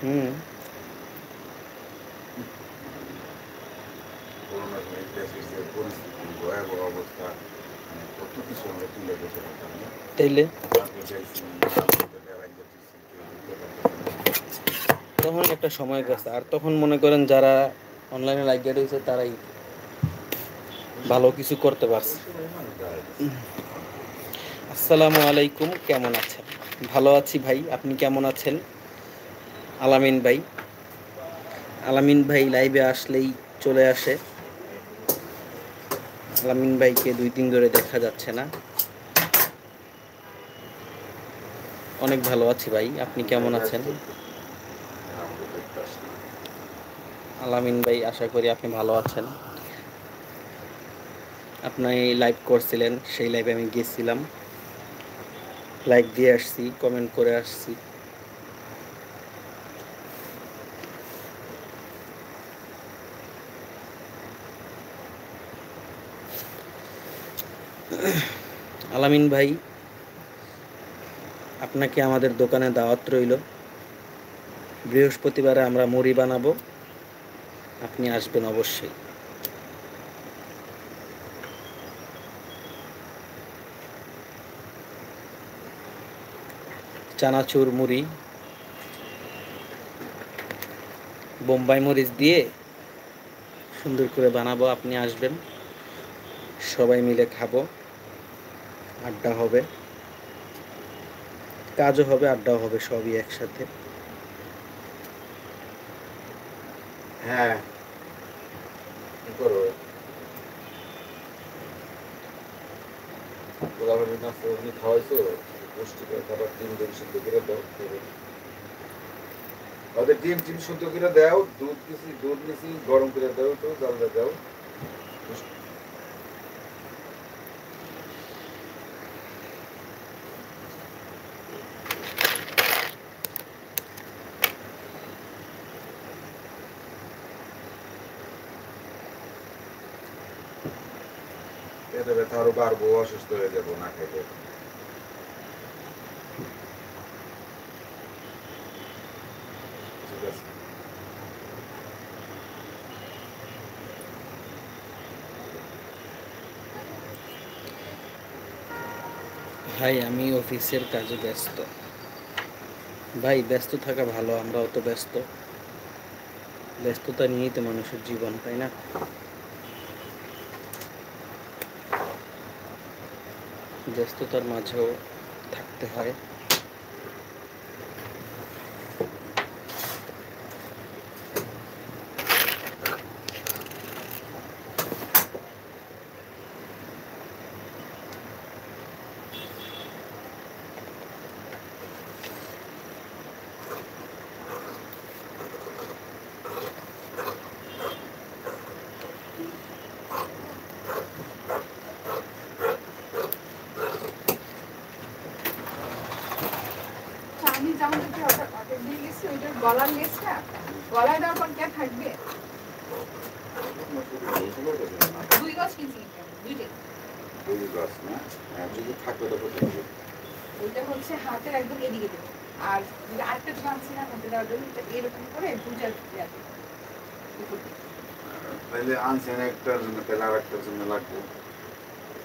হুম। করোনার সময় দেশের যে পরিস্থিতি, ভয়াবহ অবস্থা, মানে কত কিছু আমরা তুলে ধরতে পারতাম না। তাইলে মার্কেট যাইছি, মার্কেটে বেড়াই যাচ্ছি, কেউ ঢুকতে পারতেছে না। তখন একটা সময় গেছে, আর তখন মনে করেন যারা অনলাইনে লাগিয়ে রয়েছে তারাই ওই ভালো সময় কিছু করতে পারছে। ওই সময় মানুষ দাঁড়ায় গেছে। আসসালামু আলাইকুম, কেমন আছেন? ভালো আছি ভাই, আপনি কেমন আছেন? আলামিন ভাই। আলামিন ভাই লাইভে আসলেই চলে আসে। আলামিন ভাইকে 2 দিন ধরে দেখা যাচ্ছে না। অনেক ভালো আছি ভাই, আপনি আপনি কেমন লাইভে আছেন? আসছেন? আমি তো দেখতে আসছি। আলামিন ভাই, আশা করি আপনি ভালো আছেন। আপনি লাইভ করছিলেন, সেই লাইভে আমি গেছিলাম, লাইক দিয়ে আসছি, কমেন্ট করে আসছি। আলামিন ভাই, আপনাকে আমাদের দোকানে দাওয়াত রইল। বৃহস্পতিবারে আমরা মুড়ি বানাবো, আপনি আসবেন অবশ্যই। চানাচুর মুড়ি, বোম্বাই মরিচ দিয়ে সুন্দর করে বানাবো, আপনি আসবেন, সবাই মিলে খাবো, আড্ডা হবে, কাজও হবে, আড্ডাও হবে, সবই একসাথে। হ্যাঁ, কি করো? গোলামের নাস্তা এমনি খাওয়াইছো? পুষ্টিকর খাবার, ডিম সিদ্ধ করে দাও। ওদের ডিম সিদ্ধ করে দাও, দুধ নিছি গরম করে দাও, তো জাল দাও। পেটে ব্যথা আরো বাড়বো, অসুস্থ হয়ে যাবো না খাইলে। ঠিক আছে। ভাই, আমি অফিসের কাজে ব্যস্ত। ভাই, ব্যস্ত থাকা ভালো, আমরাও তো ব্যস্ত। ব্যস্ততা নিয়েই তো মানুষের জীবন, তাই না? ব্যস্ততার মাঝেও থাকতে হয়। চাইনিজ আমাদের যে অর্ডার দিয়ে গেছি ওইটার গলার লেসটা গলায় দেওয়ার পর কে থাকবে? 2 গজ কিনছি, দুইটাই। দুই গাছ না? হ্যাঁ, যদি থাকলে তো করতে হবে। ওইটা হচ্ছে হাতের একদম এদিকে দেবো, আর আরেকটা যে আনছি না হাতে দেওয়ার জন্য এরকম করে ভুজার উপর দিকে। তাহলে আনছেন একটার জন্য, তাহলে আর একটার জন্য লাগবে।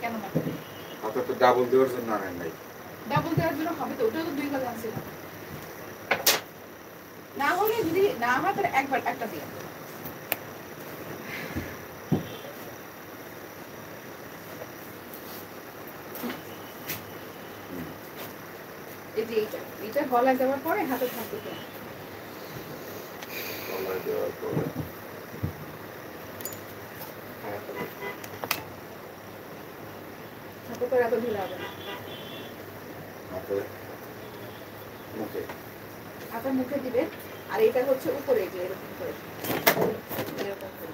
কেন হবে? হাতে তো ডাবল দেওয়ার জন্য আনেন নাই। ডাবল দেওয়ার জন্য হবে তো, ওটাও তো 2 গজ আনছিলাম। না হলে যদি না হয় তাহলে একবার একটা দিয়ে। এই যে এইটা গলায় দেওয়ার পরে হাতে থাকবে তো। গলায় দেওয়ার পরে হাতে করে এত ঢিলা হবে না। হাতে মুখে। হাতে মুখে দিবে, আর এটা হচ্ছে উপরে, যে এরকম করে এরকম করে।